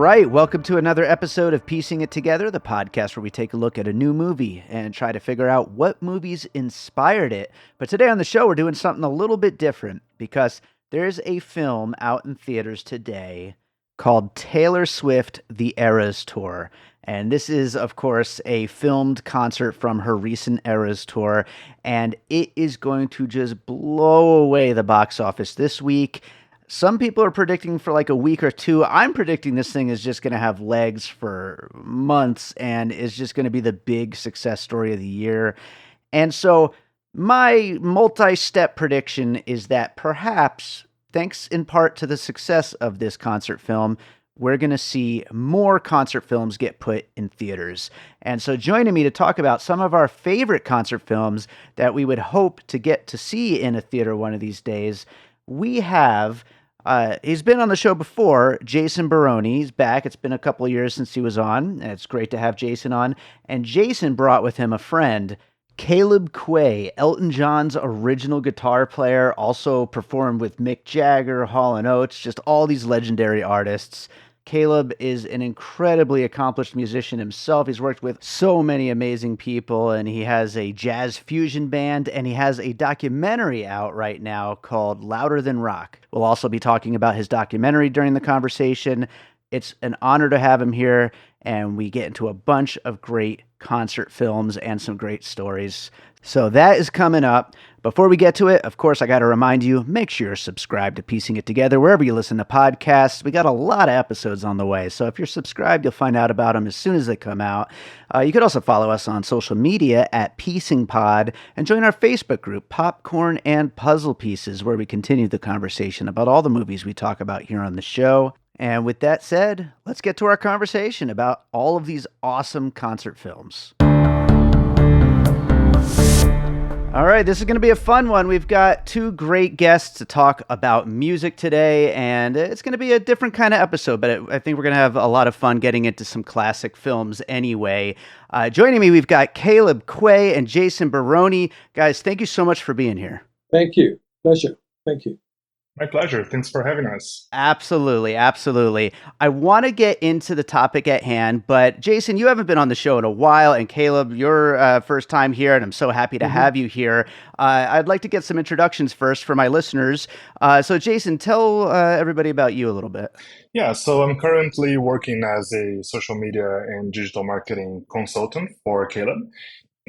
right, welcome to another episode of Piecing It Together, the podcast where we take a look at a new movie and try to figure out what movies inspired it. But today on the show, we're doing something a little bit different because there's a film out in theaters today called Taylor Swift: The Eras Tour. And this is, of course, a filmed concert from her recent Eras Tour, and it is going to just blow away the box office this week. Some people are predicting for like a week or two. I'm predicting this thing is just going to have legs for months and is just going to be the big success story of the year. And so my multi-step prediction is that perhaps, thanks in part to the success of this concert film, we're going to see more concert films get put in theaters. And so joining me to talk about some of our favorite concert films that we would hope to get to see in a theater one of these days, we have... he's been on the show before, Jason Baroni. He's back. It's been a couple of years since he was on, and it's great to have Jason on. And Jason brought with him a friend, Caleb Quaye, Elton John's original guitar player, also performed with Mick Jagger, Hall & Oates, just all these legendary artists. Caleb is an incredibly accomplished musician himself. He's worked with so many amazing people, and he has a jazz fusion band, and he has a documentary out right now called Louder Than Rock. We'll also be talking about his documentary during the conversation. It's an honor to have him here, and we get into a bunch of great concert films and some great stories. So that is coming up. Before we get to it, of course, I got to remind you, make sure you're subscribed to Piecing It Together wherever you listen to podcasts. We got a lot of episodes on the way, so if you're subscribed, you'll find out about them as soon as they come out. You could also follow us on social media at Piecing Pod and join our Facebook group, Popcorn and Puzzle Pieces, where we continue the conversation about all the movies we talk about here on the show. And with that said, let's get to our conversation about all of these awesome concert films. All right, this is going to be a fun one. We've got two great guests to talk about music today, and it's going to be a different kind of episode, but I think we're going to have a lot of fun getting into some classic films anyway. Joining me, we've got Caleb Quaye and Jason Baroni. Guys, thank you so much for being here. Thank you. Pleasure. Thank you. My pleasure. Thanks for having us. Absolutely, absolutely. I want to get into the topic at hand, but Jason, you haven't been on the show in a while, and Caleb, your first time here, and I'm so happy to have you here. I'd like to get some introductions first for my listeners. So Jason, tell everybody about you a little bit. Yeah, so I'm currently working as a social media and digital marketing consultant for Caleb.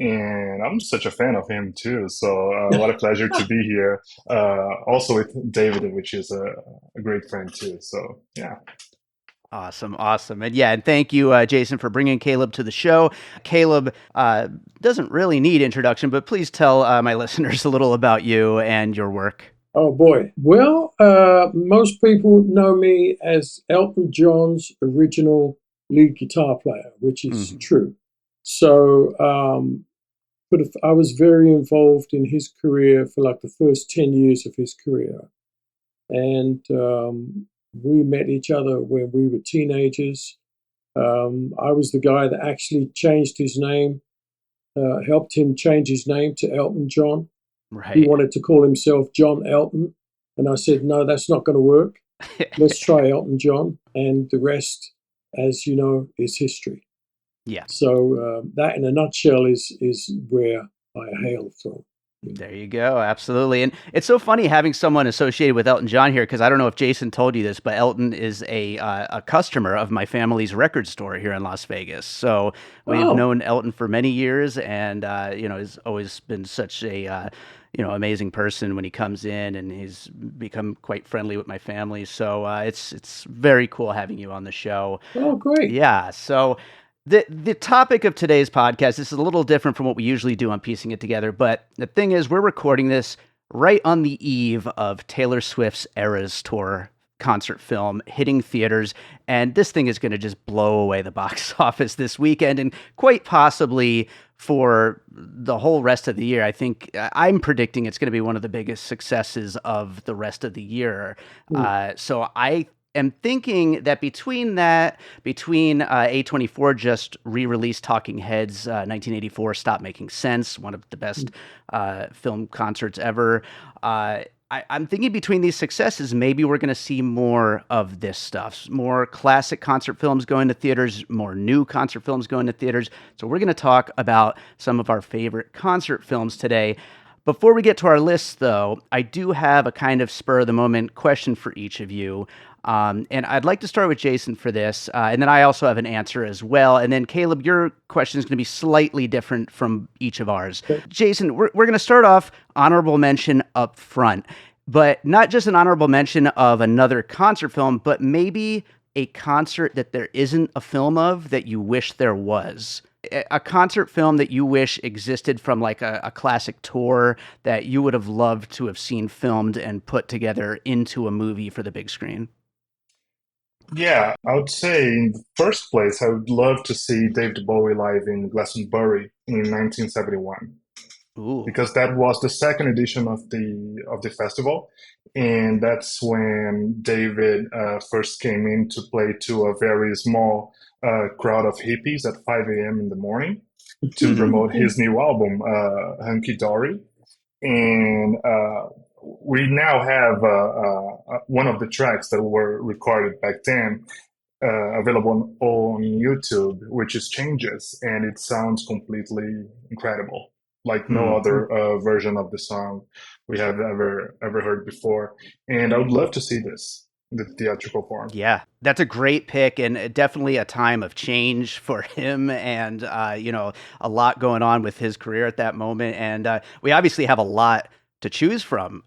And I'm such a fan of him too. So what a pleasure to be here. Also with David, which is a great friend too. So yeah. Awesome. And thank you, Jason, for bringing Caleb to the show. Caleb doesn't really need introduction, but please tell my listeners a little about you and your work. Oh boy. Well, most people know me as Elton John's original lead guitar player, which is true. So, but I was very involved in his career for like the first 10 years of his career. And we met each other when we were teenagers. I was the guy that actually changed his name, helped him change his name to Elton John. Right. He wanted to call himself John Elton. And I said, no, that's not going to work. Let's try Elton John. And the rest, as you know, is history. Yeah. So that in a nutshell is where I hail from. There you go. Absolutely. And it's so funny having someone associated with Elton John here, because I don't know if Jason told you this, but Elton is a customer of my family's record store here in Las Vegas. So we've known Elton for many years, and he's always been such a amazing person when he comes in, and he's become quite friendly with my family. So it's very cool having you on the show. Oh, great. Yeah. So the topic of today's podcast, this is a little different from what we usually do on Piecing It Together, but the thing is, we're recording this right on the eve of Taylor Swift's Eras Tour concert film hitting theaters, and this thing is going to just blow away the box office this weekend, and quite possibly for the whole rest of the year. I think I'm predicting it's going to be one of the biggest successes of the rest of the year. So I am thinking that between A24 just re-released Talking Heads 1984 Stop Making Sense, one of the best film concerts ever, I'm thinking between these successes, maybe we're going to see more of this stuff, more classic concert films going to theaters, more new concert films going to theaters. So we're going to talk about some of our favorite concert films today. Before we get to our list, though, I do have a kind of spur of the moment question for each of you. And I'd like to start with Jason for this. And then I also have an answer as well. And then Caleb, your question is going to be slightly different from each of ours. Okay. Jason, we're going to start off honorable mention up front, but not just an honorable mention of another concert film, but maybe a concert that there isn't a film of that you wish there was. A concert film that you wish existed from like a classic tour that you would have loved to have seen filmed and put together into a movie for the big screen. Yeah, I would say in the first place, I would love to see David Bowie live in Glastonbury in 1971 Ooh. because that was the second edition of the festival, and that's when David first came in to play to a very small crowd of hippies at 5 a.m. in the morning to Hmm. promote his new album, Hunky Dory. And we now have one of the tracks that were recorded back then available on YouTube, which is Changes, and it sounds completely incredible, like no Hmm. other version of the song we have ever heard before. And I would love to see this in the theatrical form. Yeah, that's a great pick and definitely a time of change for him and, a lot going on with his career at that moment. And we obviously have a lot to choose from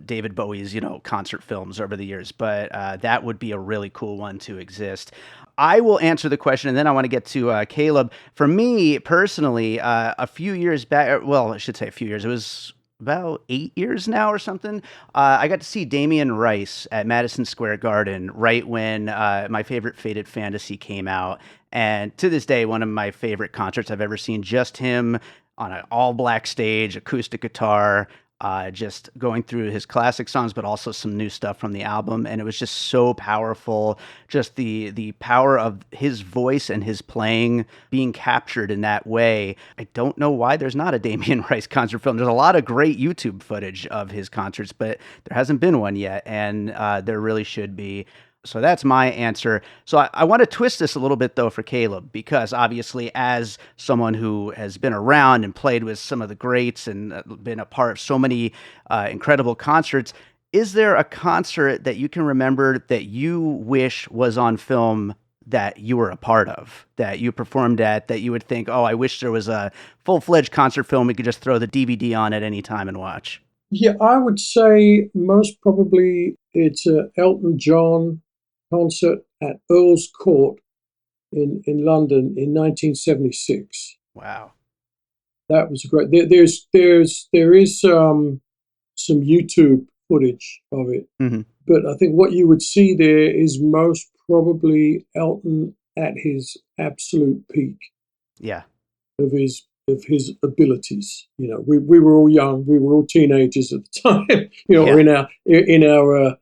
David Bowie's, concert films over the years, but that would be a really cool one to exist. I will answer the question and then I want to get to Caleb. For me personally, a few years back, well, I should say a few years, it was about 8 years now or something. I got to see Damien Rice at Madison Square Garden right when my favorite Faded Fantasy came out. And to this day, one of my favorite concerts I've ever seen. Just him on an all black stage, acoustic guitar, just going through his classic songs, but also some new stuff from the album. And it was just so powerful. Just the power of his voice and his playing being captured in that way. I don't know why there's not a Damien Rice concert film. There's a lot of great YouTube footage of his concerts, but there hasn't been one yet. And there really should be. So that's my answer. So I want to twist this a little bit, though, for Caleb, because obviously, as someone who has been around and played with some of the greats and been a part of so many incredible concerts, is there a concert that you can remember that you wish was on film that you were a part of, that you performed at, that you would think, oh, I wish there was a full-fledged concert film we could just throw the DVD on at any time and watch? Yeah, I would say most probably it's a Elton John concert at Earl's Court in London in 1976. Wow. That was great. There is some YouTube footage of it, Hmm. but I think what you would see there is most probably Elton at his absolute peak Yeah. of his abilities. We were all young, we were all teenagers at the time, or Yeah. in our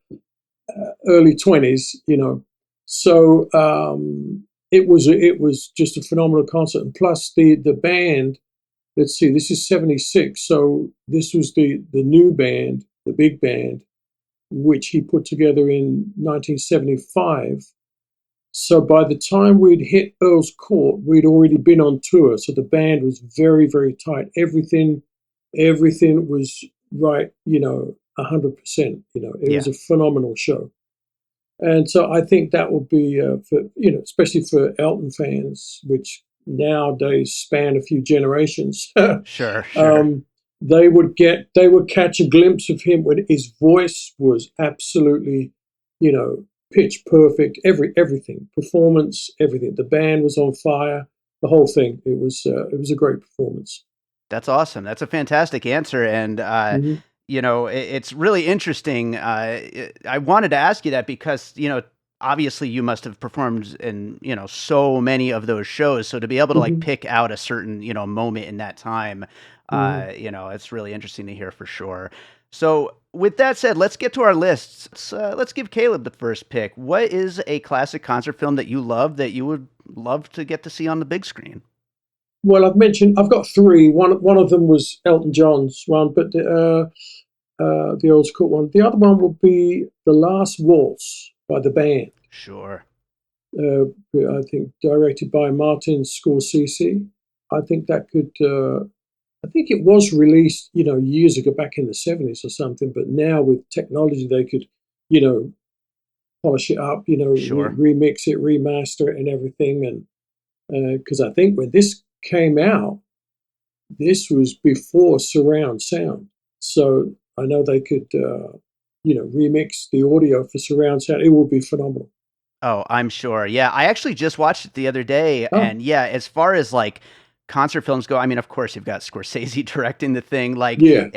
early 20s. So it was just a phenomenal concert, and plus the band. Let's see, this is 76, so this was the new band, the big band, which he put together in 1975. So by the time we'd hit Earl's Court, we'd already been on tour. So the band was very, very tight. Everything was right, 100%. It Yeah. was a phenomenal show. And so I think that would be especially for Elton fans, which nowadays span a few generations. Sure. Sure. They would catch a glimpse of him when his voice was absolutely, pitch perfect. Everything, performance, everything. The band was on fire. The whole thing. It was a great performance. That's awesome. That's a fantastic answer. And, Hmm. it's really interesting. I wanted to ask you that because, obviously you must have performed in, so many of those shows. So to be able to like Hmm. pick out a certain, moment in that time, Hmm. it's really interesting to hear for sure. So with that said, let's get to our lists. Let's give Caleb the first pick. What is a classic concert film that you love that you would love to get to see on the big screen? Well, I've got three. One of them was Elton John's one, but the old school one. The other one would be The Last Waltz by the band. Sure. I think directed by Martin Scorsese. I think that could. I think it was released, years ago, back in the 70s or something. But now with technology, they could, you know, polish it up, Sure. remix it, remaster it, and everything. And because I think when this came out, this was before surround sound, so I know they could, remix the audio for surround sound. It would be phenomenal. Oh, I'm sure. Yeah, I actually just watched it the other day, Oh, and yeah, as far as like concert films go, I mean, of course, you've got Scorsese directing the thing. Like, yeah,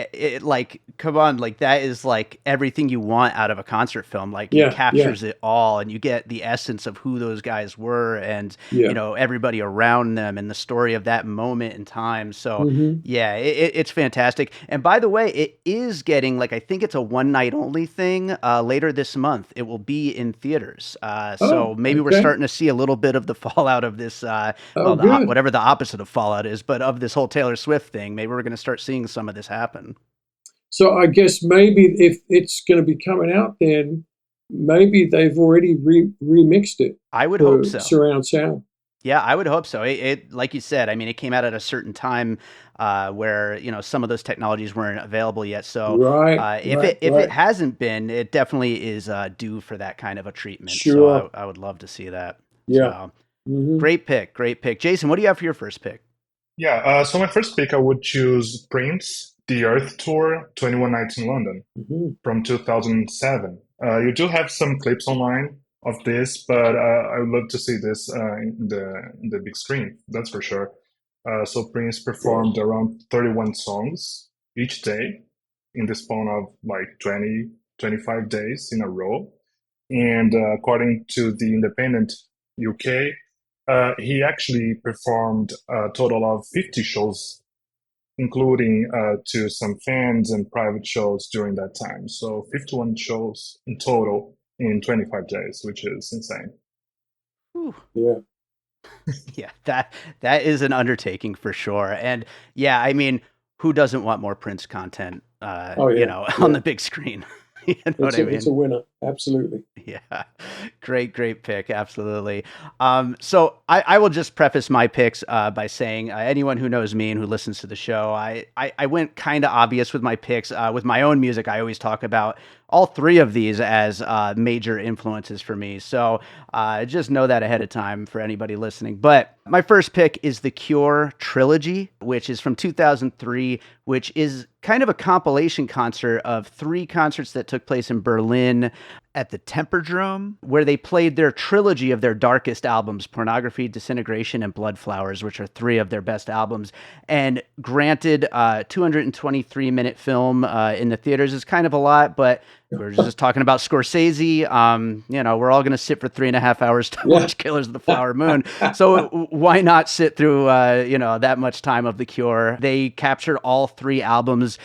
like, come on, like that is like everything you want out of a concert film. Like, it yeah, yeah, captures it all, and you get the essence of who those guys were, and yeah. everybody around them, and the story of that moment in time. So, Hmm. yeah, it's fantastic. And by the way, it is getting like I think it's a one night only thing later this month. It will be in theaters. So Oh, maybe we're okay. starting to see a little bit of the fallout of this. Oh, Well, good. whatever the opposite of fallout is, but of this whole Taylor Swift thing. Maybe we're going to start seeing some of this happen. So I guess maybe if it's going to be coming out, then maybe they've already remixed it I would hope for so. surround sound. Yeah, I would hope so. Like you said, I mean, it came out at a certain time where some of those technologies weren't available yet. So Right, right, if it right. hasn't been, it definitely is due for that kind of a treatment. So Sure. I would love to see that. Yeah. So Hmm. great pick, great pick, Jason. What do you have for your first pick? Yeah, so my first pick, I would choose Prince, The Earth Tour, 21 Nights in London Hmm. from 2007. You do have some clips online of this, but I would love to see this in the big screen, that's for sure. So Prince Yeah. performed around 31 songs each day in the span of like 20, 25 days in a row. And according to the Independent UK, he actually performed a total of 50 shows, including to some fans and private shows during that time. So 51 shows in total in 25 days, which is insane. Whew. Yeah. Yeah, that is an undertaking for sure. And yeah, I mean, who doesn't want more Prince content Oh, yeah. on Yeah. the big screen? You know what It's I a mean? winner. Absolutely. Yeah, great pick. Absolutely. So I will just preface my picks by saying anyone who knows me and who listens to the show, I went kind of obvious with my picks. With my own music, I always talk about all three of these as major influences for me. So just know that ahead of time for anybody listening. But my first pick is the Cure trilogy, which is from 2003, which is kind of a compilation concert of three concerts that took place in Berlin at the Temperdrome, where they played their trilogy of their darkest albums, Pornography, Disintegration, and Blood Flowers, which are three of their best albums. And granted, 223-minute film in the theaters is kind of a lot, but we're just talking about Scorsese. We're all going to sit for 3.5 hours to Yeah. watch Killers of the Flower Moon. So why not sit through, that much time of The Cure? They captured all three albums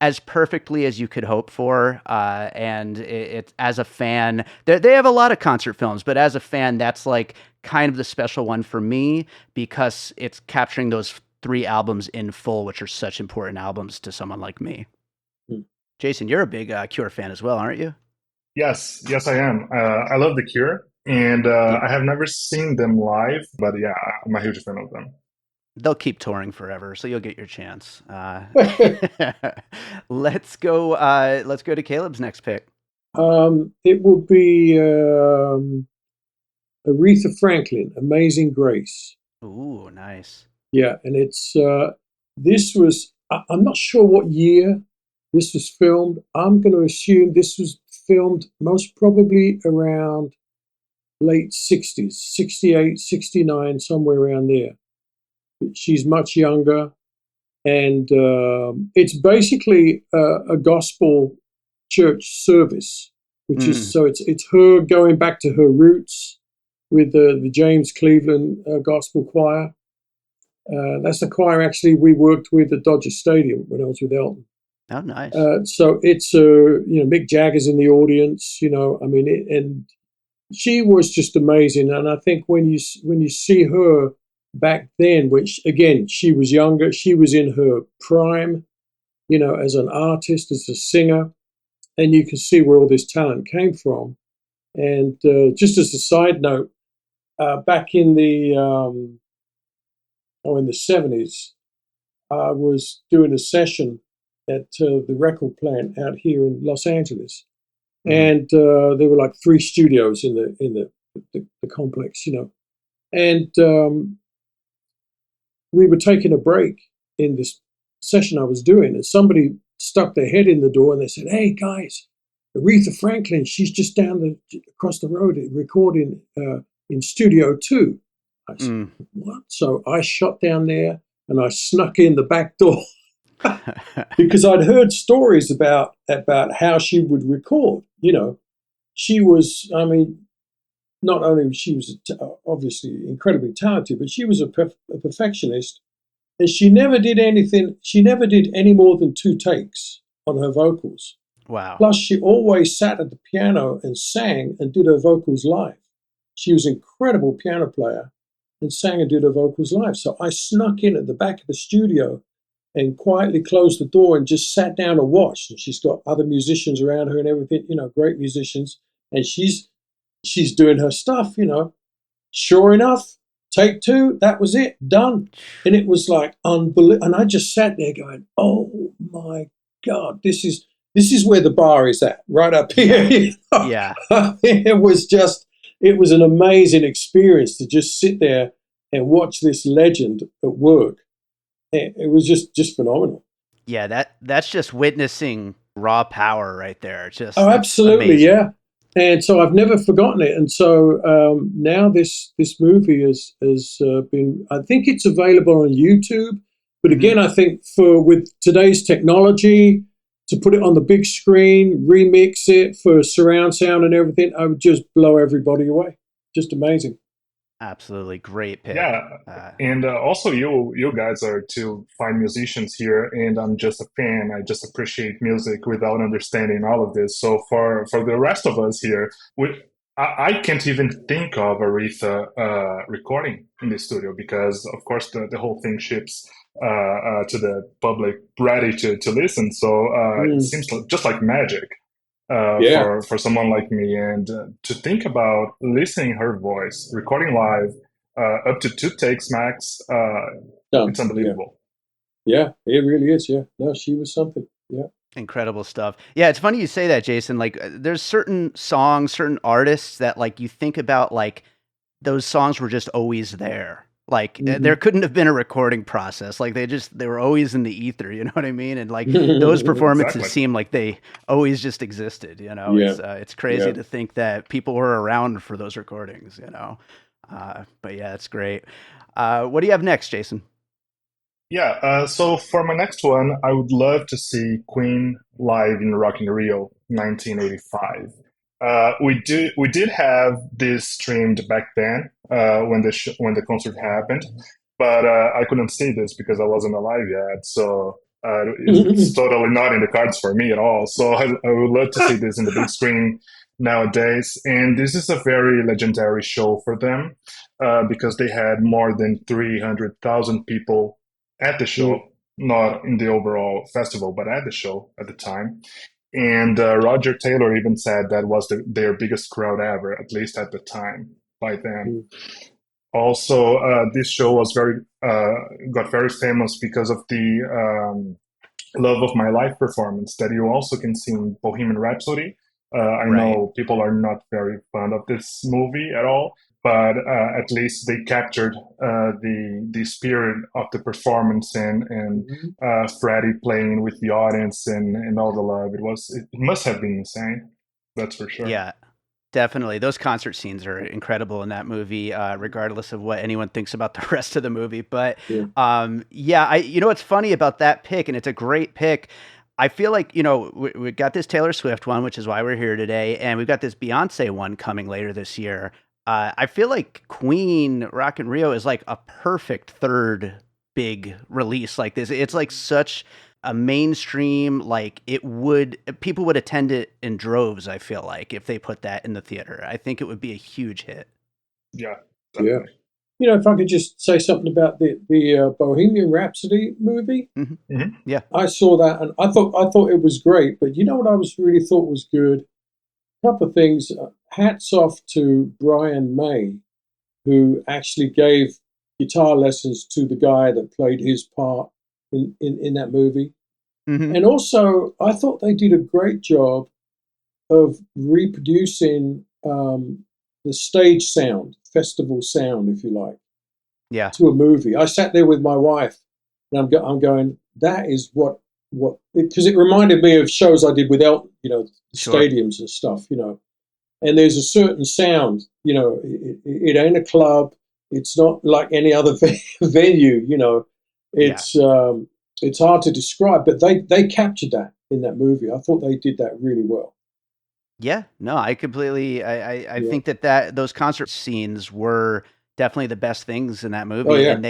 as perfectly as you could hope for. And it as a fan, they have a lot of concert films, but as a fan, that's like kind of the special one for me because it's capturing those three albums in full, which are such important albums to someone like me. Jason, you're a big Cure fan as well, aren't you? Yes, yes, I am. I love The Cure, and Yeah. I have never seen them live, but yeah, I'm a huge fan of them. They'll keep touring forever, so you'll get your chance. Let's go. Let's go to Caleb's next pick. It would be Aretha Franklin, Amazing Grace. Ooh, nice. Yeah, and this was, I'm not sure what year this was filmed. I'm going to assume this was filmed most probably around late 60s, 68, 69, somewhere around there. She's much younger, and it's basically a gospel church service, which is Mm, so it's her going back to her roots with the James Cleveland Gospel Choir. That's the choir actually we worked with at Dodger Stadium when I was with Elton. oh, nice. So it's Mick Jagger's in the audience. I mean, and she was just amazing. And I think when you see her back then, which again she was younger, she was in her prime. as an artist, as a singer, and you can see where all this talent came from. And just as a side note, back in the 70s, I was doing a session at the record plant out here in Los Angeles, and there were like 3 studios in the complex, and we were taking a break in this session I was doing, and somebody stuck their head in the door and they said, "Hey guys, Aretha Franklin, she's just across the road recording in Studio 2." I said, "What?" So I shot down there and I snuck in the back door because I'd heard stories about how she would record. She was, I mean, not only she was obviously incredibly talented, but she was a perfectionist, and she never did anything. She never did any more than 2 takes on her vocals. Wow. Plus, she always sat at the piano and sang and did her vocals live. She was an incredible piano player and sang and did her vocals live. So I snuck in at the back of the studio and quietly closed the door and just sat down and watched. And she's got other musicians around her and everything, great musicians. And she's doing her stuff, Sure enough, take 2, that was it, done. And it was like unbelievable. And I just sat there going, "Oh my God, this is where the bar is at, right up here." Yeah. It was an amazing experience to just sit there and watch this legend at work. It was just phenomenal. Yeah, that's just witnessing raw power right there. Just absolutely, amazing. yeah. And so I've never forgotten it. And so now this movie has been. I think it's available on YouTube. But again, I think with today's technology, to put it on the big screen, remix it for surround sound and everything, I would just blow everybody away. Just amazing. Absolutely great pick. Yeah, and also you guys are 2 fine musicians here, and I'm just a fan. I just appreciate music without understanding all of this. So for the rest of us here, I can't even think of Aretha recording in the studio because, of course, the whole thing ships to the public ready to listen. So it seems just like magic. For someone like me, and to think about listening her voice, recording live, up to 2 takes max, it's unbelievable. Yeah, it really is. Yeah, no, she was something. Yeah, incredible stuff. Yeah, it's funny you say that, Jason. Like, there's certain songs, certain artists that like you think about, like those songs were just always there. Like there couldn't have been a recording process. Like they were always in the ether. You know what I mean? And like those performances seem like they always just existed. It's crazy to think that people were around for those recordings. But yeah, it's great. What do you have next, Jason? Yeah, so for my next one, I would love to see Queen live in Rock in Rio 1985. We did have this streamed back then when the concert happened, but I couldn't see this because I wasn't alive yet. So it's totally not in the cards for me at all. So I would love to see this in the big screen nowadays. And this is a very legendary show for them because they had more than 300,000 people at the show, not in the overall festival, but at the show at the time. And Roger Taylor even said that was their biggest crowd ever, at least at the time by then. Also, this show was got very famous because of the Love of My Life performance that you also can see in Bohemian Rhapsody. I know people are not very fond of this movie at all, but at least they captured the spirit of the performance and Freddie playing with the audience and all the love. It must have been insane. That's for sure. Yeah, definitely. Those concert scenes are incredible in that movie, regardless of what anyone thinks about the rest of the movie. But what's funny about that pick, and it's a great pick. I feel like, we got this Taylor Swift one, which is why we're here today, and we've got this Beyonce one coming later this year. I feel like Queen Rock in Rio is like a perfect third big release like this. It's like such a mainstream, like people would attend it in droves, I feel like, if they put that in the theater. I think it would be a huge hit. Yeah, definitely. if I could just say something about the Bohemian Rhapsody movie. Hmm. Yeah. I saw that and I thought it was great. But you know what I was really thought was good? A couple of things. Hats off to Brian May, who actually gave guitar lessons to the guy that played his part in that movie. Hmm. And also, I thought they did a great job of reproducing the stage sound, festival sound, if you like, Yeah. to a movie. I sat there with my wife, and I'm going, that is what because it reminded me of shows I did with Elton, the Sure. stadiums and stuff, And there's a certain sound, it ain't a club. It's not like any other venue, Yeah. It's hard to describe, but they captured that in that movie. I thought they did that really well. Yeah, no, I completely. I Yeah. think that those concert scenes were definitely the best things in that Oh movie, yeah. and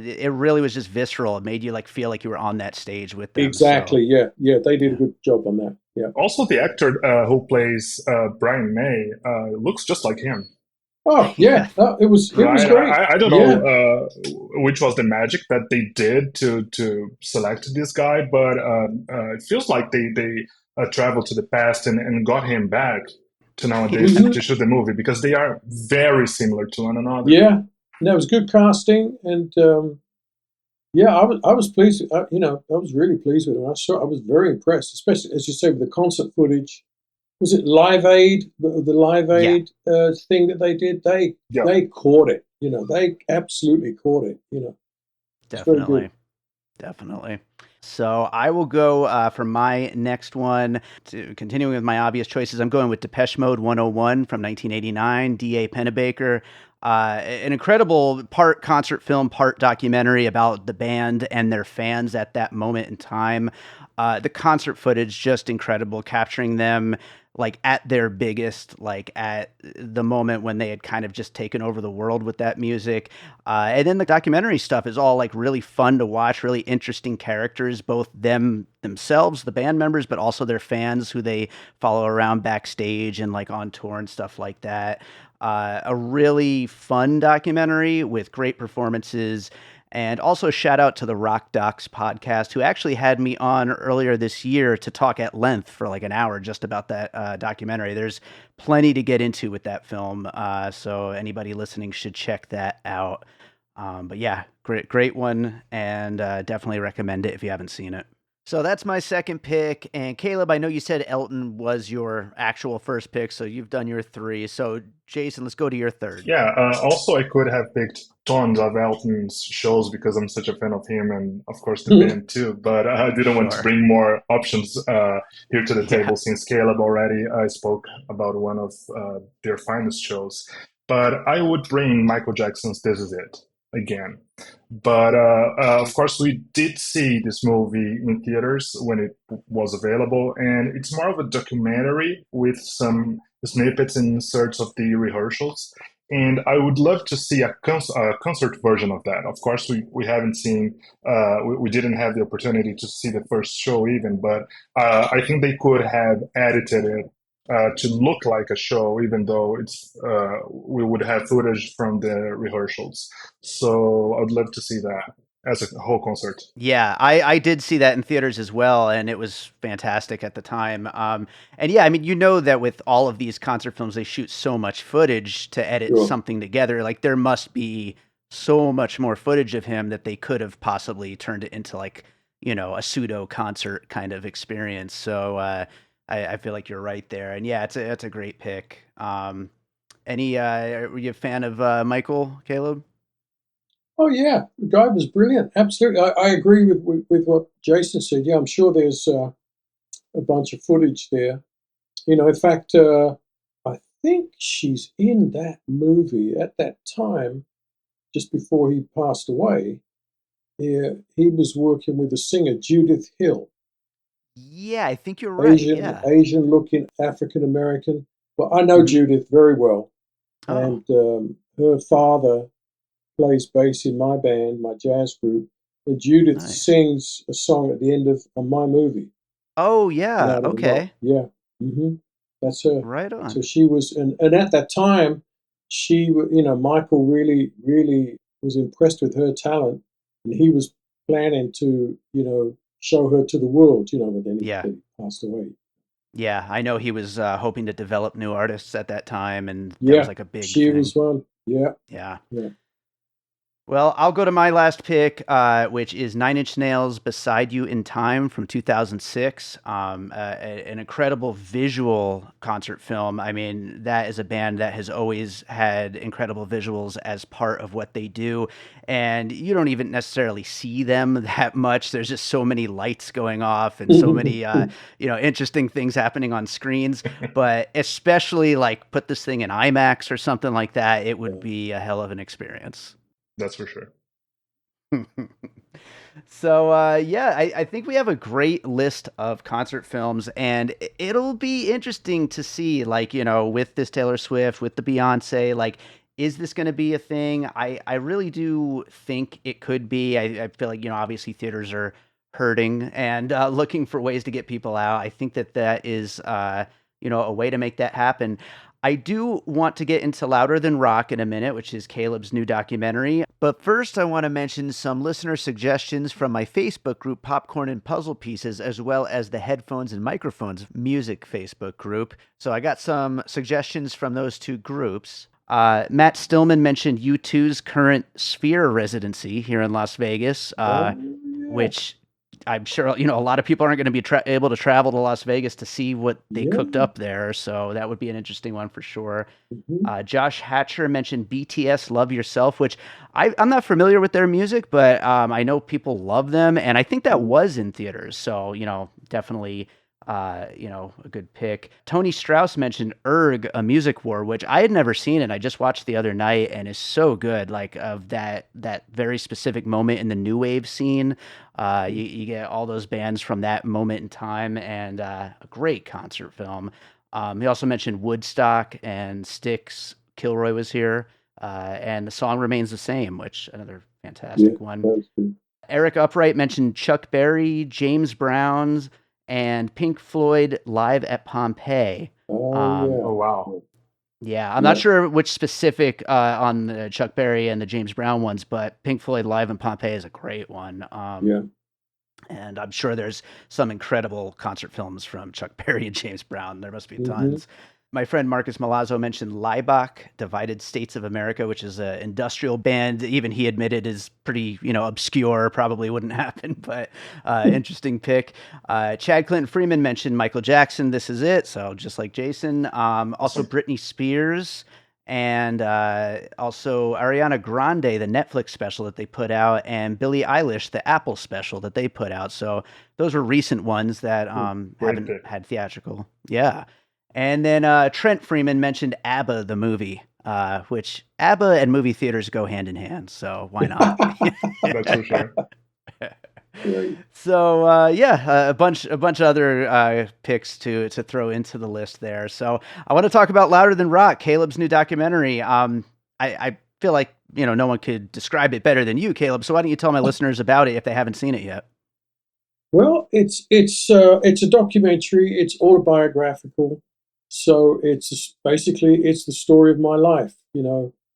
it really was just visceral. It made you like feel like you were on that stage with them. So Exactly. Yeah. Yeah. They did a yeah, good job on that. Yeah. Also, the actor who plays Brian May looks just like him. Oh yeah, yeah. It was Right. great. I don't know Yeah. which was the magic that they did to select this guy, but it feels like they traveled to the past and got him back to nowadays Hmm. to shoot the movie because they are very similar to one another. Yeah. And that was good casting, and yeah, I was pleased. I was really pleased with it. I was very impressed, especially as you say with the concert footage. Was it Live Aid? The Live yeah, Aid thing that they did. They Yeah. they caught it. They absolutely caught it. It's very good. definitely, definitely. So I will go for my next one. Continuing with my obvious choices, I'm going with Depeche Mode 101 from 1989, D.A. Pennebaker. An incredible part concert film, part documentary about the band and their fans at that moment in time. The concert footage, just incredible, capturing them like at their biggest, like at the moment when they had kind of just taken over the world with that music. And then the documentary stuff is all like really fun to watch, really interesting characters, both themselves, the band members, but also their fans who they follow around backstage and like on tour and stuff like that. A really fun documentary with great performances. And also, shout out to the Rock Docs podcast, who actually had me on earlier this year to talk at length for like an hour just about that documentary. There's plenty to get into with that film. So, anybody listening should check that out. But yeah, great one. And definitely recommend it if you haven't seen it. So that's my second pick. And Caleb, I know you said Elton was your actual first pick, so you've done your three. So Jason, let's go to your third. Yeah. Also, I could have picked tons of Elton's shows because I'm such a fan of him and, of course, the band too. But I didn't want to Sure. bring more options here to the Yeah. table since Caleb already spoke about one of their finest shows. But I would bring Michael Jackson's "This Is It" again. But of course, we did see this movie in theaters when it was available, and it's more of a documentary with some snippets and inserts of the rehearsals. And I would love to see a concert version of that. Of course, we haven't seen, we didn't have the opportunity to see the first show even, but I think they could have edited it to look like a show, even though we would have footage from the rehearsals. So I'd love to see that as a whole concert. Yeah, I did see that in theaters as well, and it was fantastic at the time. And yeah, I mean, you know that with all of these concert films, they shoot so much footage to edit Sure. something together. Like there must be so much more footage of him that they could have possibly turned it into like, a pseudo concert kind of experience. So I feel like you're right there. And yeah, it's a great pick. Were you a fan of Michael, Caleb? Oh yeah, the guy was brilliant. Absolutely, I agree with what Jason said. Yeah, I'm sure there's a bunch of footage there. In fact, I think she's in that movie at that time, just before he passed away. Yeah, he was working with a singer, Judith Hill, Yeah, I think you're right. Asian Yeah. Asian looking African American. Well, I know Mhm. Judith very well, Oh, and her father plays bass in my band, my jazz group. And Judith nice. sings a song at the end of my movie, Oh, yeah. Louder and Loud. Okay. Yeah, that's her. Right So on. she was, and at that time, Michael really was impressed with her talent, and he was planning to, show her to the world, but Yeah. then he passed away. Yeah, I know he was hoping to develop new artists at that time, and that was Yeah, like a big she thing. was one. Yeah, Yeah. yeah. Well, I'll go to my last pick, which is Nine Inch Nails' "Beside You in Time" from 2006. An incredible visual concert film. I mean, that is a band that has always had incredible visuals as part of what they do, and you don't even necessarily see them that much. There's just so many lights going off and so many, interesting things happening on screens. But especially like put this thing in IMAX or something like that, it would Yeah. be a hell of an experience. That's for sure. So yeah, I think we have a great list of concert films, and it'll be interesting to see, like, with this Taylor Swift, with the Beyonce, like, is this going to be a thing? I really do think it could be. I feel like, obviously theaters are hurting and looking for ways to get people out. I think that is, a way to make that happen. I do want to get into Louder Than Rock in a minute, which is Caleb's new documentary. But first, I want to mention some listener suggestions from my Facebook group, Popcorn and Puzzle Pieces, as well as the Headphones and Microphones Music Facebook group. So I got some suggestions from those two groups. Matt Stillman mentioned U2's current Sphere residency here in Las Vegas, Oh, yeah. which I'm sure a lot of people aren't going to be able to travel to Las Vegas to see what they cooked Yeah. up there, so that would be an interesting one for sure. Hmm. Josh Hatcher mentioned BTS "Love Yourself," which I'm not familiar with their music, but I know people love them, and I think that was in theaters, so definitely. A good pick. Tony Strauss mentioned "Erg: A Music War," which I had never seen, and I just watched the other night, and is so good. Like, of that very specific moment in the new wave scene. You get all those bands from that moment in time, and a great concert film. He also mentioned Woodstock and Styx. Kilroy was here, and the song remains the same, which another Yeah, fantastic one. that was good. Eric Upright mentioned Chuck Berry, James Brown's, and Pink Floyd live at Pompeii. Oh, Um, Oh, wow. yeah, I'm not yeah. sure which specific on the Chuck Berry and the James Brown ones, but Pink Floyd live in Pompeii is a great one. Yeah. And I'm sure there's some incredible concert films from Chuck Berry and James Brown. There must be Hmm. tons. My friend Marcus Malazzo mentioned Laibach, Divided States of America, which is an industrial band. Even he admitted is pretty, obscure. Probably wouldn't happen, but interesting pick. Chad Clinton Freeman mentioned Michael Jackson. This Is It. So just like Jason. Also Britney Spears. And also Ariana Grande, the Netflix special that they put out, and Billie Eilish, the Apple special that they put out. So those were recent ones that Great haven't pick. had theatrical. Yeah. And then Trent Freeman mentioned ABBA, the movie, which ABBA and movie theaters go hand in hand. So why not? That's for sure. Great. So yeah, a bunch of other picks to throw into the list there. So I want to talk about Louder Than Rock, Caleb's new documentary. I feel like no one could describe it better than you, Caleb. So why don't you tell my listeners about it if they haven't seen it yet? Well, it's a documentary. It's autobiographical, so basically it's the story of my life.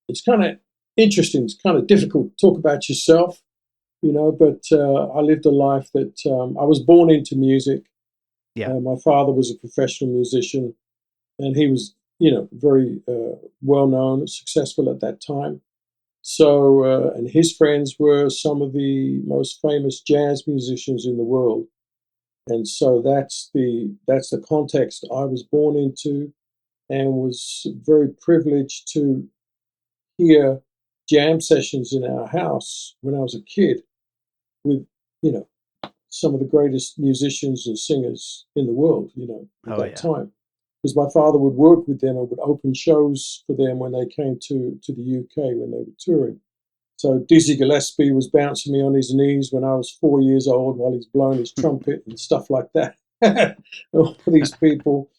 It's kind of interesting. It's kind of difficult to talk about yourself, but I lived a life that I was born into music. Yeah, My father was a professional musician, and he was, very well known, successful at that time. So, and his friends were some of the most famous jazz musicians in the world, and so that's the context I was born into, and was very privileged to hear jam sessions in our house when I was a kid with, you know, some of the greatest musicians and singers in the world, at oh that yeah, time. Because my father would work with them and would open shows for them when they came to the UK when they were touring. So Dizzy Gillespie was bouncing me on his knees when I was 4 years old while he's blowing his trumpet and stuff like that. All these people,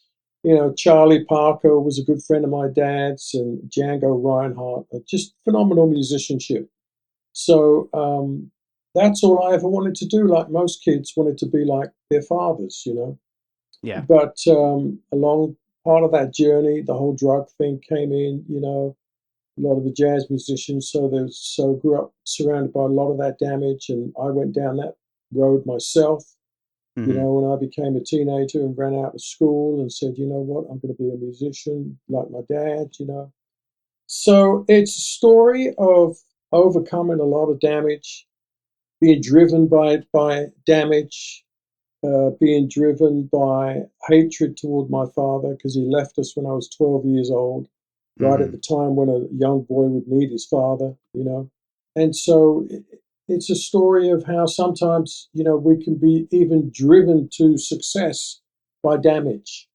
Charlie Parker was a good friend of my dad's, and Django Reinhardt, just phenomenal musicianship. So that's all I ever wanted to do. Like most kids, wanted to be like their fathers. yeah, But along part of that journey, the whole drug thing came in. a lot of the jazz musicians. So grew up surrounded by a lot of that damage, and I went down that road myself. Hmm. When I became a teenager and ran out of school and said, you know what, I'm going to be a musician like my dad. So it's a story of overcoming a lot of damage, being driven by damage, being driven by hatred toward my father because he left us when I was 12 years old, right at Hmm. the time when a young boy would need his father. And so it's a story of how sometimes, we can be even driven to success by damage.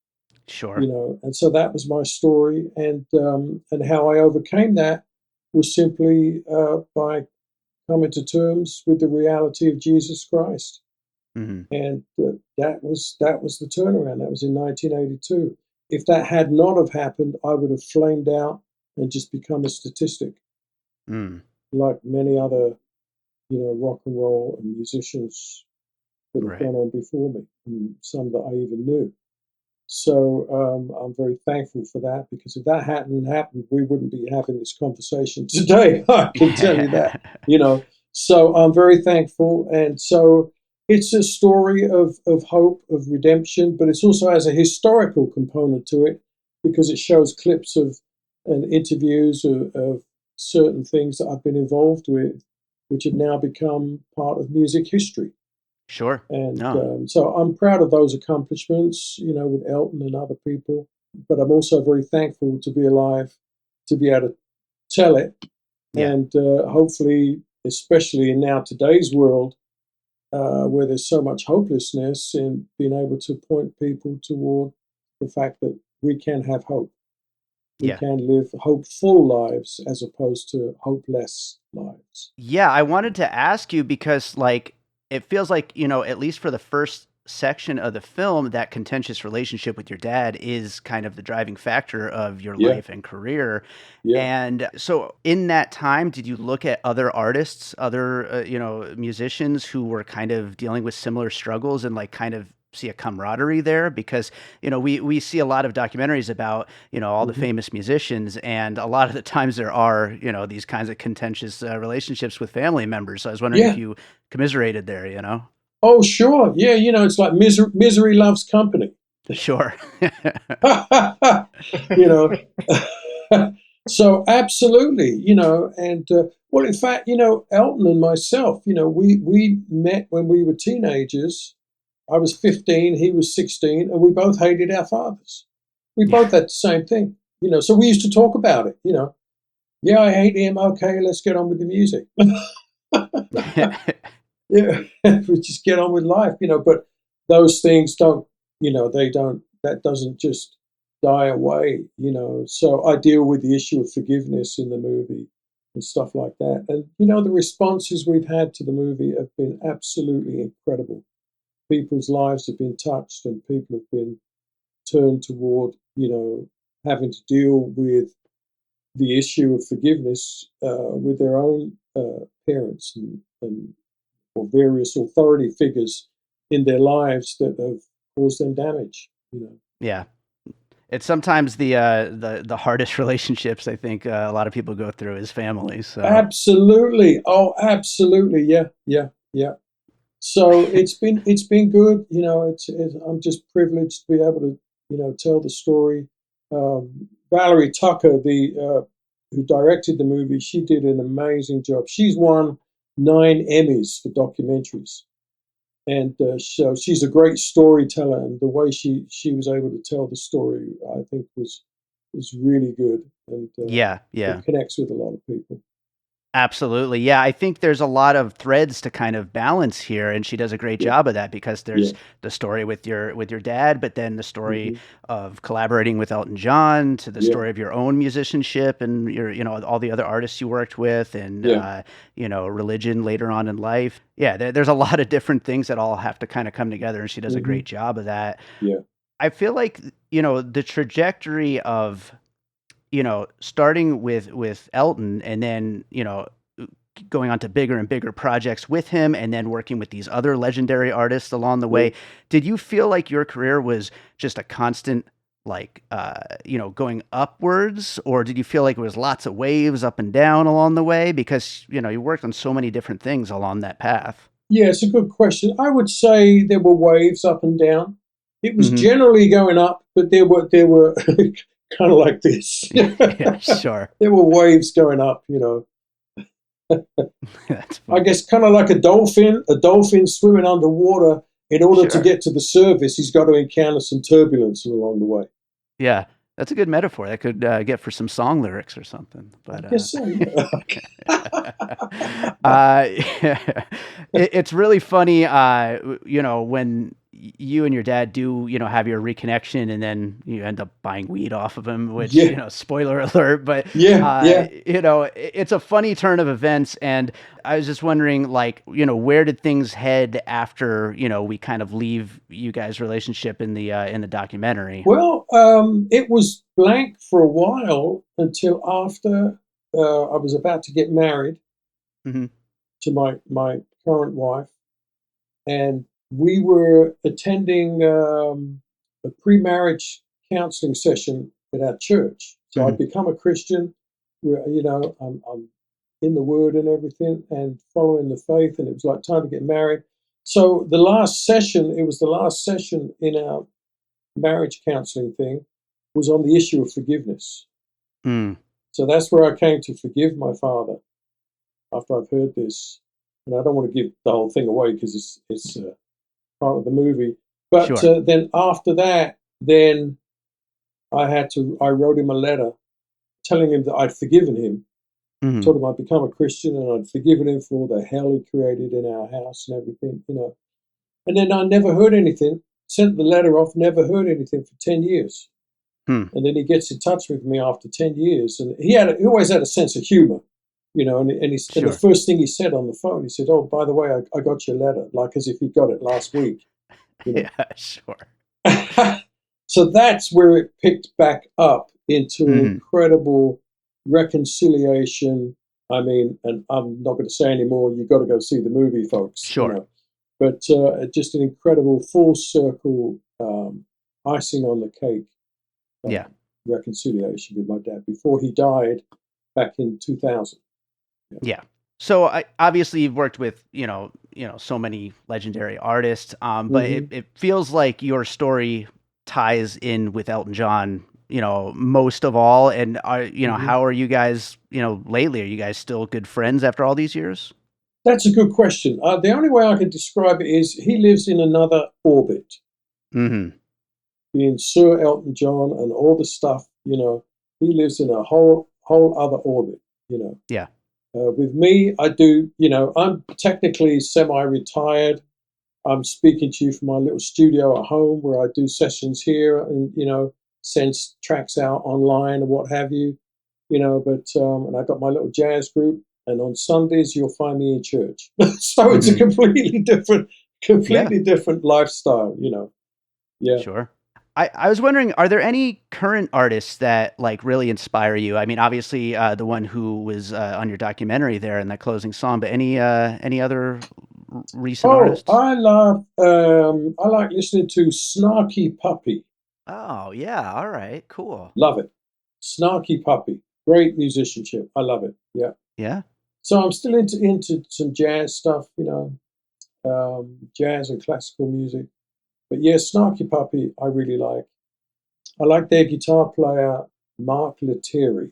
Sure. And so that was my story, and how I overcame that was simply by coming to terms with the reality of Jesus Christ. Hmm. And that was the turnaround. That was in 1982. If that had not have happened, I would have flamed out and just become a statistic, Mm. like many other rock and roll and musicians that have Right. gone on before me, and some that I even knew. So I'm very thankful for that, because if that hadn't happened, we wouldn't be having this conversation today. I can tell you that. You know, so I'm very thankful, and so it's a story of hope, of redemption, but it also has a historical component to it, because it shows clips of and interviews of certain things that I've been involved with, which have now become part of music history. Sure. And No. so I'm proud of those accomplishments, with Elton and other people. But I'm also very thankful to be alive, to be able to tell it. Yeah. And hopefully, especially in now today's world, where there's so much hopelessness, in being able to point people toward the fact that we can have hope. We Yeah. can live hopeful lives as opposed to hopeless lives. Yeah, I wanted to ask you because, like, it feels like, at least for the first section of the film, that contentious relationship with your dad is kind of the driving factor of your Yeah, life and career. yeah. And so, in that time, did you look at other artists, other, musicians who were kind of dealing with similar struggles and like kind of see a camaraderie there? Because, we see a lot of documentaries about, all the Hmm. famous musicians, and a lot of the times there are, these kinds of contentious relationships with family members. So I was wondering if Yeah. you commiserated there. Oh, sure. Yeah, it's like misery loves company. Sure. you know. So absolutely, and well, in fact, Elton and myself, we met when we were teenagers. I was 15, he was 16, and we both hated our fathers. We Yeah. both had the same thing, so we used to talk about it. Yeah, I hate him. Okay, let's get on with the music. Yeah, we just get on with life. But those things don't, they don't, that doesn't just die away. So I deal with the issue of forgiveness in the movie and stuff like that. And, the responses we've had to the movie have been absolutely incredible. People's lives have been touched, and people have been turned toward, having to deal with the issue of forgiveness with their own parents, and or various authority figures in their lives that have caused them damage. Yeah. It's sometimes the hardest relationships I think a lot of people go through is family. So Absolutely. Oh, absolutely. Yeah, yeah, yeah. So it's been good. I'm just privileged to be able to tell the story. Valerie Tucker, the who directed the movie, she did an amazing job. She's won 9 Emmys for documentaries. And so she's a great storyteller, and the way she was able to tell the story, I think, was really good, and yeah, it yeah. connects with a lot of people. Absolutely. Yeah, I think there's a lot of threads to kind of balance here, and she does a great Yeah, job of that because yeah, there's the story with your dad, but then the story hmm, of collaborating with Elton John, to the yeah, story of your own musicianship and your all the other artists you worked with, and yeah, religion later on in life. Yeah, there's a lot of different things that all have to kind of come together, and she does a hmm, great job of that. yeah, I feel like, the trajectory of, starting with Elton and then, going on to bigger and bigger projects with him and then working with these other legendary artists along the yeah. way. Did you feel like your career was just a constant like going upwards, or did you feel like it was lots of waves up and down along the way? Because you worked on so many different things along that path. Yeah, it's a good question. I would say there were waves up and down. It was Hmm. generally going up, but there were kind of like this. Yeah, sure. There were waves going up, That's I funny. guess kind of like a dolphin swimming underwater. In order to Sure. get to the surface, he's got to encounter some turbulence along the way. Yeah, that's a good metaphor. That could get for some song lyrics or something. I But guess so. Yeah. it's really funny, when you and your dad do, have your reconnection, and then you end up buying weed off of him, which, Yeah. spoiler alert, but, Yeah. Yeah. it's a funny turn of events. And I was just wondering, like, where did things head after, we kind of leave you guys' relationship in the documentary? Well, it was blank for a while until after I was about to get married Hmm. to my current wife, and we were attending a pre-marriage counseling session at our church. So Hmm. I'd become a Christian. I'm in the Word and everything, and following the faith, and it was like time to get married. So it was the last session in our marriage counseling thing, was on the issue of forgiveness. Mm, So that's where I came to forgive my father after I've heard this. And I don't want to give the whole thing away because it's part of the movie. But sure. then after that, then I wrote him a letter telling him that I'd forgiven him. Hmm. Told him I'd become a Christian and I'd forgiven him for all the hell he created in our house and everything. And then I never heard anything. Sent the letter off, never heard anything for 10 years. Hmm. And then he gets in touch with me after 10 years. And he always had a sense of humor. And the Sure. first thing he said on the phone, he said, "Oh, by the way, I got your letter," like as if he got it last week, you Yeah, sure. know. So that's where it picked back up into an Hmm. incredible reconciliation. I mean, and I'm not going to say anymore, you got to go see the movie, folks. Sure. But just an incredible full circle icing on the cake uh, Yeah. reconciliation with my dad before he died back in 2000. Yeah. Yeah. So obviously you've worked with, so many legendary artists, but it, Hmm. it feels like your story ties in with Elton John, most of all. And Hmm. how are you guys, lately? Are you guys still good friends after all these years? That's a good question. The only way I can describe it is he lives in another orbit, Hmm. being Sir Elton John and all the stuff. He lives in a whole other orbit. You know, Yeah. with me, I do. I'm technically semi-retired. I'm speaking to you from my little studio at home where I do sessions here and send tracks out online and what have you. But and I got my little jazz group, and on Sundays you'll find me in church. So it's a Hmm. Yeah. completely different lifestyle. Yeah. Sure. I was wondering, are there any current artists that like really inspire you? I mean, obviously, the one who was on your documentary there in that closing song, but any other recent Oh, artists? I like listening to Snarky Puppy. Oh, yeah. All right. Cool. Love it. Snarky Puppy. Great musicianship. I love it. Yeah. Yeah. So I'm still into some jazz stuff, jazz and classical music. But yeah, Snarky Puppy, I really like. I like their guitar player, Mark Lettieri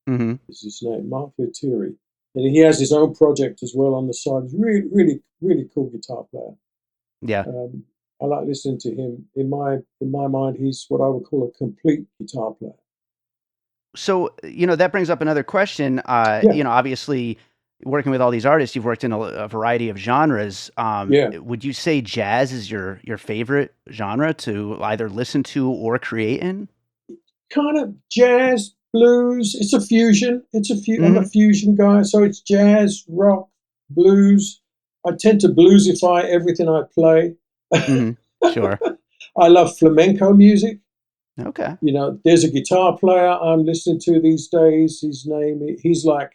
Hmm. is his name, Mark Lettieri. And he has his own project as well on the side. He's really, really, really cool guitar player. Yeah. Um, I like listening to him. In my mind, he's what I would call a complete guitar player. So, that brings up another question. Yeah, Obviously, working with all these artists, you've worked in a variety of genres. yeah. Would you say jazz is your favorite genre to either listen to or create in? Kind of jazz, blues. It's a fusion. I'm a Hmm. fusion guy, so it's jazz, rock, blues. I tend to bluesify everything I play. Hmm. Sure. I love flamenco music. Okay. There's a guitar player I'm listening to these days. He's like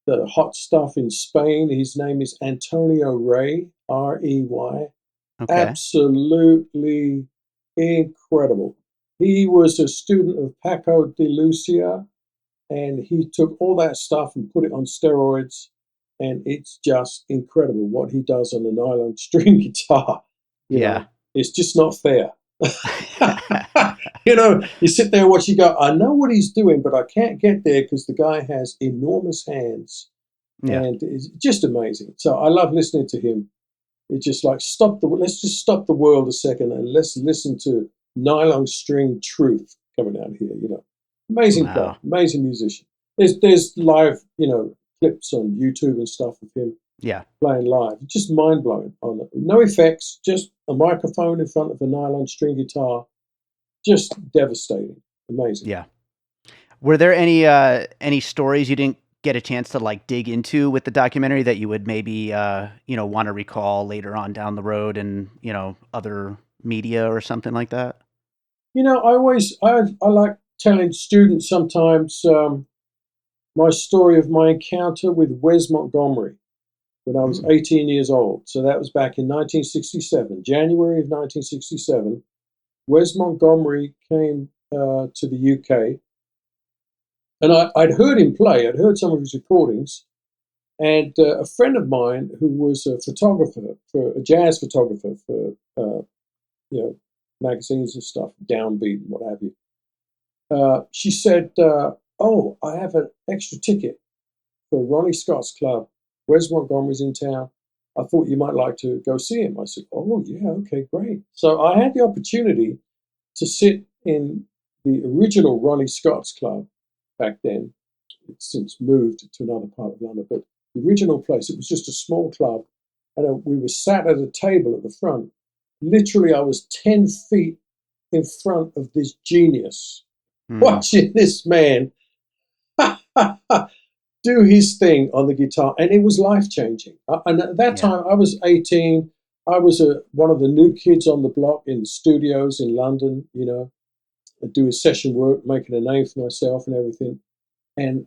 the hot stuff in Spain. His name is Antonio Rey, Rey. Okay. Absolutely incredible. He was a student of Paco de Lucia, and he took all that stuff and put it on steroids, and it's just incredible what he does on the nylon string guitar. You Yeah. know, it's just not fair. You know, you sit there and watch, you go, I know what he's doing, but I can't get there because the guy has enormous hands, Yeah. and it's just amazing. So I love listening to him. It's just like, let's just stop the world a second and let's listen to nylon string truth coming out here. You know, amazing player, Wow. amazing musician. There's live, you know, clips on YouTube and stuff of him Yeah. playing live. Just mind blowing. On it. No effects, just a microphone in front of a nylon string guitar. Just devastating. Amazing. Yeah. Were there any stories you didn't get a chance to like dig into with the documentary that you would maybe want to recall later on down the road and, other media or something like that? You know, I like telling students sometimes my story of my encounter with Wes Montgomery when I was Mm. 18 years old. So that was back in 1967, January of 1967. Wes Montgomery came to the UK, and I'd heard him play. I'd heard some of his recordings, and a friend of mine who was a photographer, for a jazz photographer for you know, magazines and stuff, Downbeat and what have you. She said, "Oh, I have an extra ticket for Ronnie Scott's club. Wes Montgomery's in town. I thought you might like to go see him." I said, "Oh, yeah, okay, great." So I had the opportunity to sit in the original Ronnie Scott's club back then. It's since moved to another part of London, but the original place, it was just a small club. And we were sat at a table at the front. Literally, I was 10 feet in front of this genius, Mm. watching this man do his thing on the guitar, and it was life changing. And at that Yeah. time, I was 18. I was one of the new kids on the block in the studios in London, you know, doing session work, making a name for myself and everything. And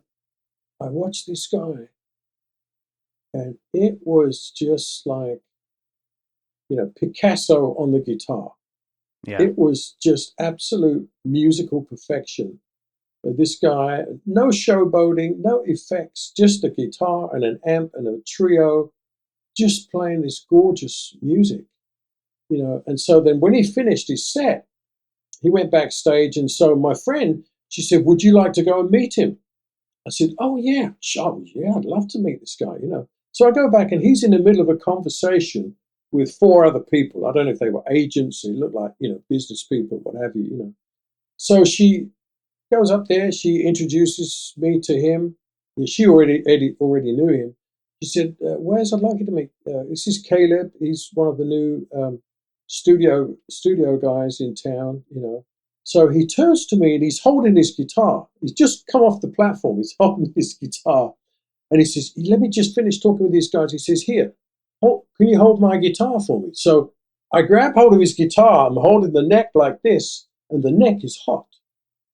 I watched this guy, and it was just like, you know, Picasso on the guitar. Yeah. It was just absolute musical perfection. This guy, no showboating, no effects, just a guitar and an amp and a trio, just playing this gorgeous music, you know. And so then when he finished his set, he went backstage. And so my friend, she said, "Would you like to go and meet him?" I said, "Oh, yeah, sure, yeah, I'd love to meet this guy, you know." So I go back, and he's in the middle of a conversation with four other people. I don't know if they were agents, they looked like, you know, business people, what have you, you know. So she goes up there. She introduces me to him. Yeah, she already knew him. She said, "Wes, I'd like you to meet. This is Caleb. He's one of the new studio guys in town. You know." So he turns to me and he's holding his guitar. He's just come off the platform. He's holding his guitar, and he says, "Let me just finish talking with these guys." He says, "Here, can you hold my guitar for me?" So I grab hold of his guitar. I'm holding the neck like this, and the neck is hot.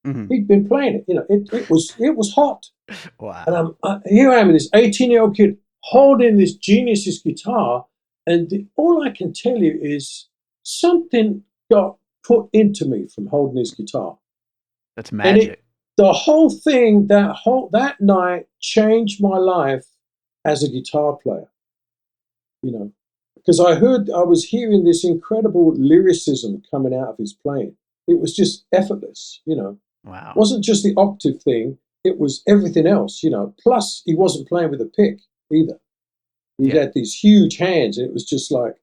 Mhm. He'd been playing it, you know. It was hot, and Wow. here I am, this 18-year-old kid holding this genius's guitar, and all I can tell you is something got put into me from holding his guitar, That's and it magic. the whole thing that night changed my life as a guitar player, you know, because I was hearing this incredible lyricism coming out of his playing. It was just effortless, you know. Wow. Wasn't just the octave thing, it was everything else, you know. Plus, he wasn't playing with a pick either. He Yeah. had these huge hands, and it was just like,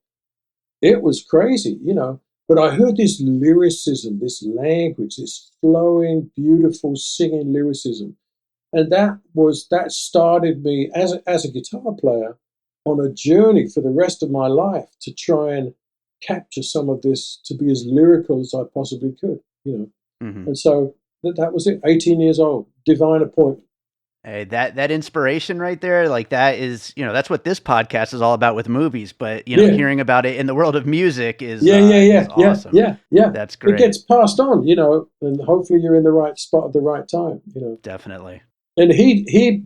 it was crazy, you know. But I heard this lyricism, this language, this flowing, beautiful singing lyricism. And that started me as a guitar player on a journey for the rest of my life to try and capture some of this, to be as lyrical as I possibly could, you know. Mhm. And so that was it. 18 years old, divine appointment. Hey, that inspiration right there, like that is, that's what this podcast is all about with movies, but Yeah, hearing about it in the world of music yeah, yeah, is yeah, yeah, awesome. yeah, yeah. That's It great. gets passed on, you know, and hopefully you're in the right spot at the right time, you know. Definitely. And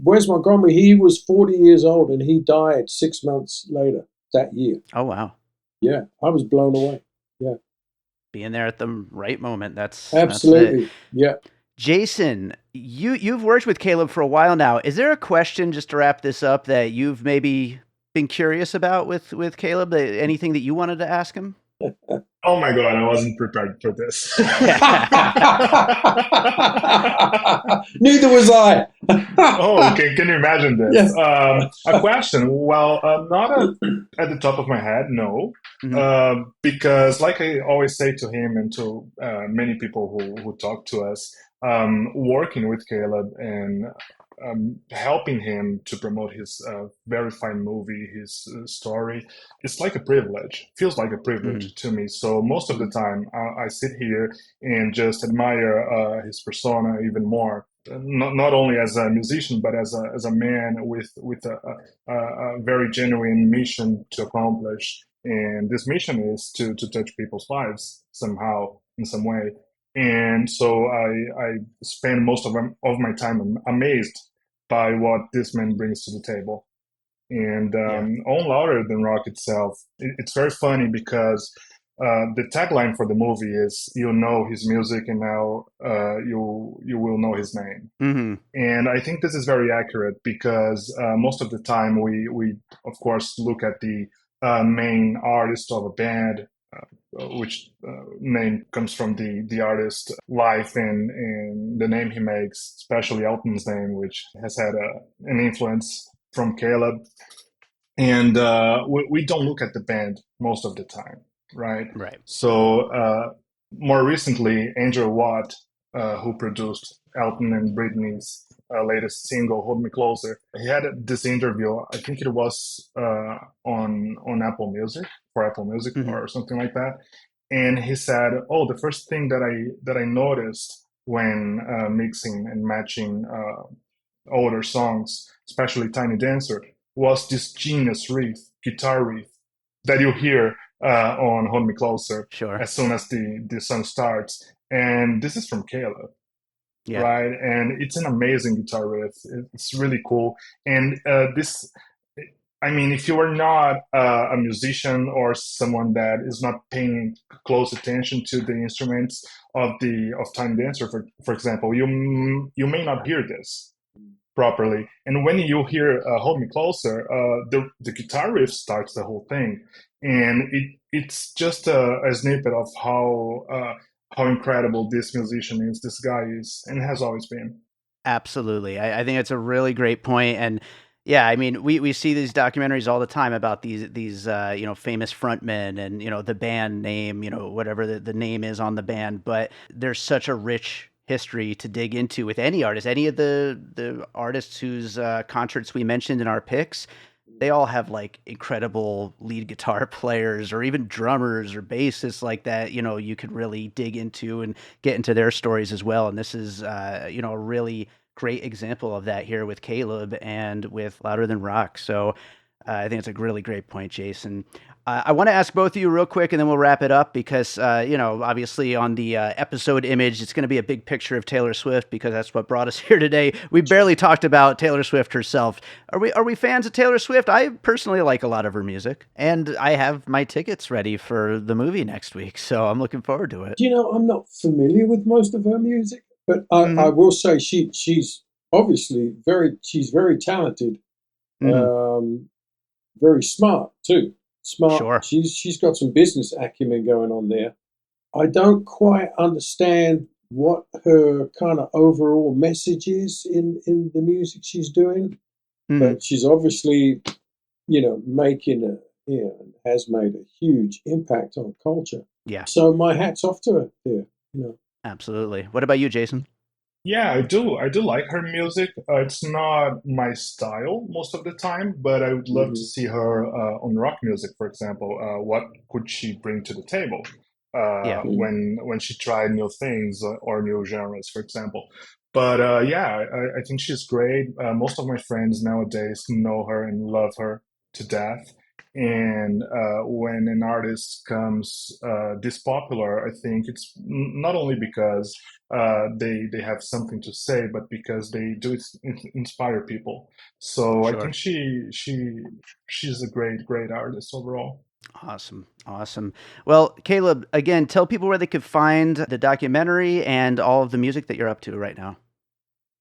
Wes Montgomery, he was 40 years old, and he died 6 months later that year. Oh, wow. Yeah, I was blown away. Yeah. being there at the right moment. That's it. Absolutely. Yeah. Jason, you've worked with Caleb for a while now. Is there a question, just to wrap this up, that you've maybe been curious about with Caleb? Anything that you wanted to ask him? Oh my God, I wasn't prepared for this. Neither was I. Oh, can you imagine this? Yeah. A question. Well, not at the top of my head, no. Mhm. Because, like I always say to him and to many people who talk to us, working with Caleb and helping him to promote his very fine movie, his story, it's like a privilege. Feels like a Mhm. privilege to me. So most of the time, I sit here and just admire his persona even more. Not only as a musician, but as a man with a very genuine mission to accomplish. And this mission is to touch people's lives somehow, in some way. And so I spend most of my time amazed by what this man brings to the table. And Yeah. on Louder Than Rock itself, it's very funny because the tagline for the movie is "You know his music, and now you will know his name." Mhm. And I think this is very accurate because most of the time we of course look at the main artist of a band, which name comes from the artist life and the name he makes, especially Elton's name, which has had an influence from Caleb. And we don't look at the band most of the time, right? Right. So more recently, Andrew Watt, who produced Elton and Britney's latest single, "Hold Me Closer," he had this interview. I think it was on Apple Music, for Apple Music Mhm. or something like that. And he said, "Oh, the first thing that I noticed when mixing and matching older songs, especially Tiny Dancer, was this genius riff, guitar riff, that you hear on Hold Me Closer Sure. as soon as the song starts. And this is from Caleb, Yeah. right? And it's an amazing guitar riff. It's really cool. And I mean, if you are not a musician or someone that is not paying close attention to the instruments of Tiny Dancer, for example, you may not hear this properly. And when you hear "Hold Me Closer," the guitar riff starts the whole thing, and it's just a snippet of how incredible this musician is, this guy is, and has always been. Absolutely. I think it's a really great point. And yeah, I mean, we see these documentaries all the time about these famous frontmen and the band name, whatever the name is on the band. But there's such a rich history to dig into with any artist. Any of the artists whose concerts we mentioned in our picks, they all have like incredible lead guitar players or even drummers or bassists like that. You could really dig into and get into their stories as well. And this is a really great example of that here with Caleb and with Louder Than Rock. So I think it's a really great point, Jason. I want to ask both of you real quick, and then we'll wrap it up because obviously on the episode image, it's going to be a big picture of Taylor Swift because that's what brought us here today. We barely talked about Taylor Swift herself. Are we fans of Taylor Swift? I personally like a lot of her music, and I have my tickets ready for the movie next week, so I'm looking forward to it. Do you know, I'm not familiar with most of her music, but I Hmm. will say she's obviously she's very talented, Hmm. um, very smart too. Smart. Sure. She's got some business acumen going on there. I don't quite understand what her kind of overall message is in the music she's doing, Hmm. but she's obviously, making has made a huge impact on culture. Yeah, So my hat's off to her there. absolutely. What about you, Jason? Yeah, I do. I do like her music. It's not my style most of the time, but I would love to Hmm. see her on rock music, for example. What could she bring to the table Yeah. when she tried new things or new genres, for example? But yeah, I think she's great. Most of my friends nowadays know her and love her to death. And when an artist comes this popular, I think it's not only because they have something to say, but because they do inspire people. So I think Sure. she's a great artist overall. Awesome. Awesome. Well, Caleb, again, tell people where they could find the documentary and all of the music that you're up to right now.